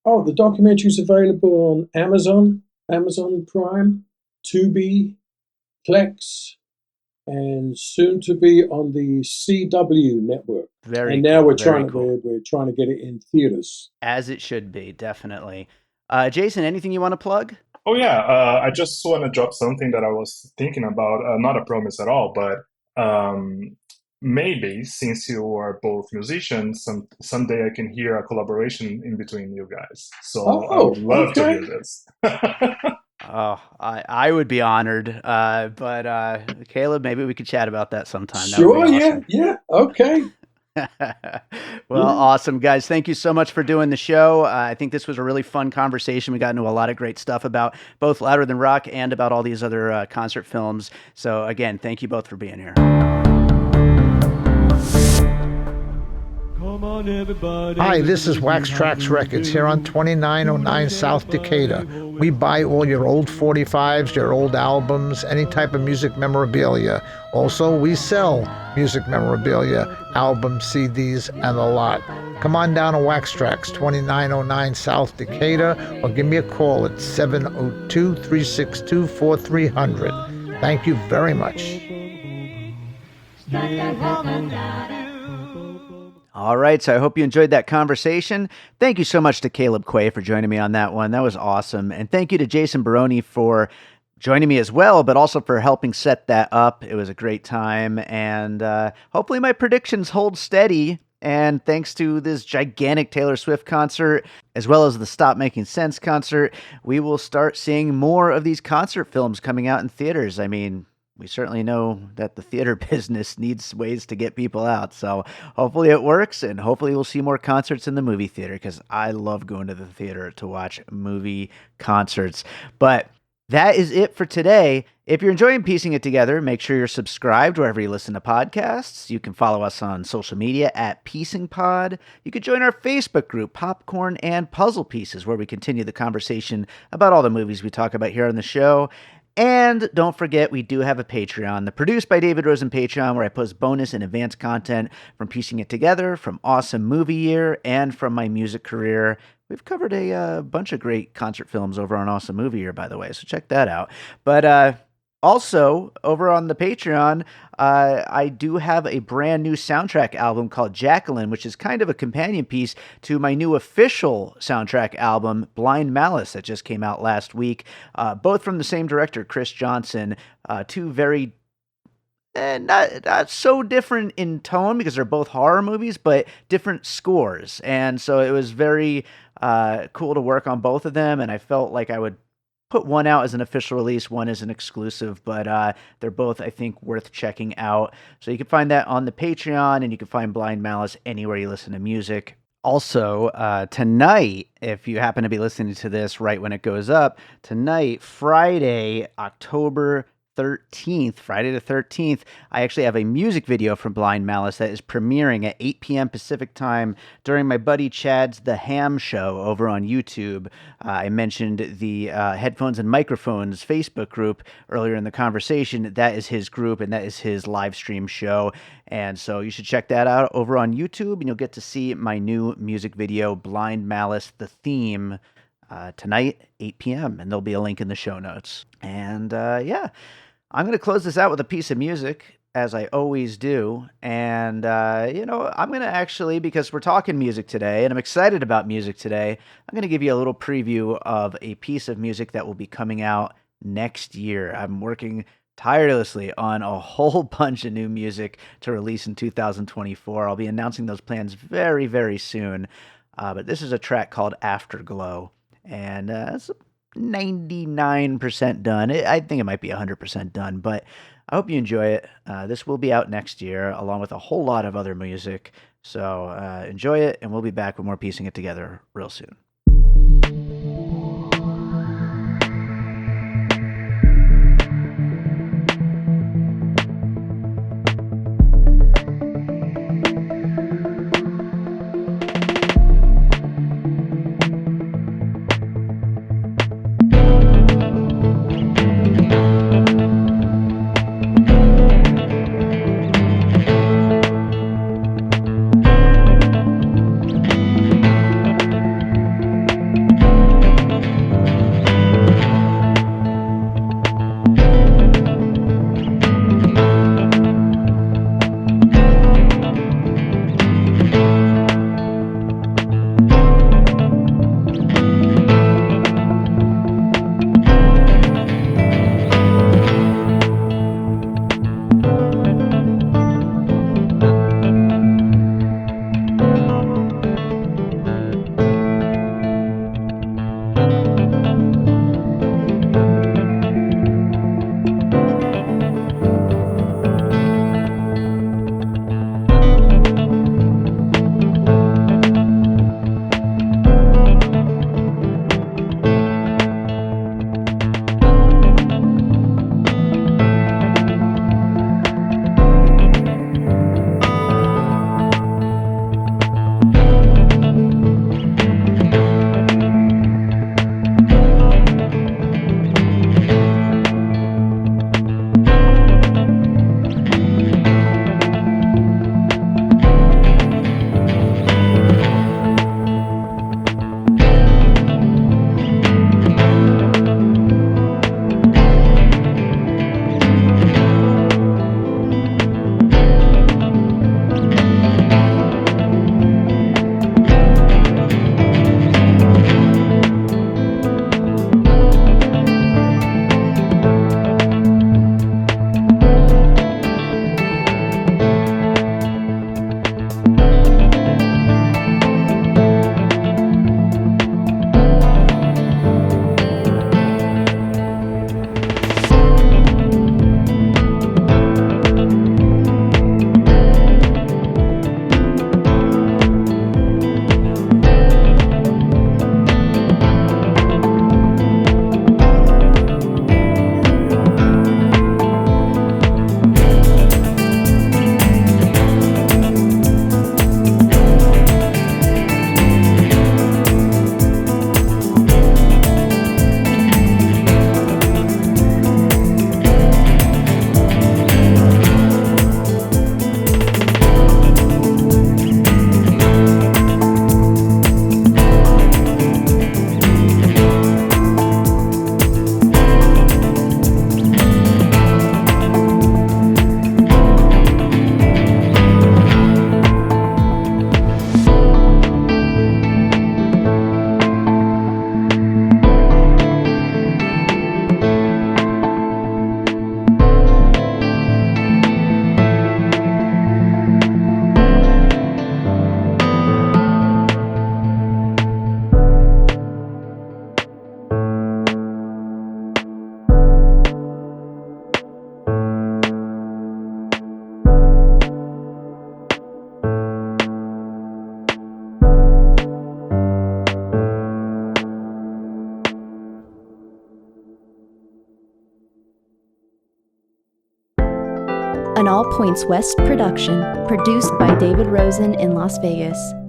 Oh, the documentary is available on Amazon, Amazon Prime, Tubi, Plex, and soon to be on the CW network. Very And now cool. we're Very trying to cool. we're trying to get it in theaters. As it should be, definitely. Jason, anything you want to plug? Oh yeah, I just want to drop something that I was thinking about. Not a promise at all, but maybe since you are both musicians, someday I can hear a collaboration in between you guys. So I would Oh, love to hear okay. this. Oh, I would be honored. But Caleb, maybe we could chat about that sometime. That would be Sure, yeah, awesome. yeah, okay. Well, Yeah. awesome, guys. Thank you so much for doing the show. I think this was a really fun conversation. We got into a lot of great stuff about both Louder Than Rock and about all these other concert films. So, again, thank you both for being here. Hi, this is Wax Trax Records here on 2909 South Decatur. We buy all your old 45s, your old albums, any type of music memorabilia. Also, we sell music memorabilia, albums, CDs, and a lot. Come on down to Wax Trax, 2909 South Decatur, or give me a call at 702-362-4300. Thank you very much. All right, so I hope you enjoyed that conversation. Thank you so much to Caleb Quaye for joining me on that one. That was awesome. And thank you to Jason Baroni for joining me as well, but also for helping set that up. It was a great time, and hopefully my predictions hold steady. And thanks to this gigantic Taylor Swift concert, as well as the Stop Making Sense concert, we will start seeing more of these concert films coming out in theaters. I mean, we certainly know that the theater business needs ways to get people out. So hopefully it works, and hopefully we'll see more concerts in the movie theater, because I love going to the theater to watch movie concerts. But that is it for today. If you're enjoying piecing it together, make sure you're subscribed wherever you listen to podcasts. You can follow us on social media at Piecing Pod. You can join our Facebook group, Popcorn and Puzzle Pieces, where we continue the conversation about all the movies we talk about here on the show. And don't forget, we do have a Patreon, the Produced by David Rosen Patreon, where I post bonus and advanced content from piecing it together, from Awesome Movie Year, and from my music career. We've covered a bunch of great concert films over on Awesome Movie Year, by the way, so check that out. But also, over on the Patreon, I do have a brand new soundtrack album called Jacqueline, which is kind of a companion piece to my new official soundtrack album, Blind Malice, that just came out last week. Both from the same director, Chris Johnson. Two very not so different in tone, because they're both horror movies, but different scores. And so it was very cool to work on both of them, and I felt like I would put one out as an official release, one as an exclusive, but they're both, I think, worth checking out. So you can find that on the Patreon, and you can find Blind Malice anywhere you listen to music. Also, tonight, if you happen to be listening to this right when it goes up, tonight, Friday, October 13th, Friday the 13th, I actually have a music video from Blind Malice that is premiering at 8 p.m. Pacific time during my buddy Chad's The Ham Show over on YouTube. I mentioned the Headphones and Microphones Facebook group earlier in the conversation. That is his group, and that is his live stream show. And so you should check that out over on YouTube, and you'll get to see my new music video, Blind Malice, the theme, tonight, 8 p.m., and there'll be a link in the show notes. And yeah, I'm going to close this out with a piece of music, as I always do. And, I'm going to actually, because we're talking music today, and I'm excited about music today, I'm going to give you a little preview of a piece of music that will be coming out next year. I'm working tirelessly on a whole bunch of new music to release in 2024. I'll be announcing those plans very, very soon. But this is a track called Afterglow, and it's 99% done. I think it might be 100% done, but I hope you enjoy it. This will be out next year, along with a whole lot of other music. So enjoy it, and we'll be back with more piecing it together real soon. All Points West production, produced by David Rosen in Las Vegas.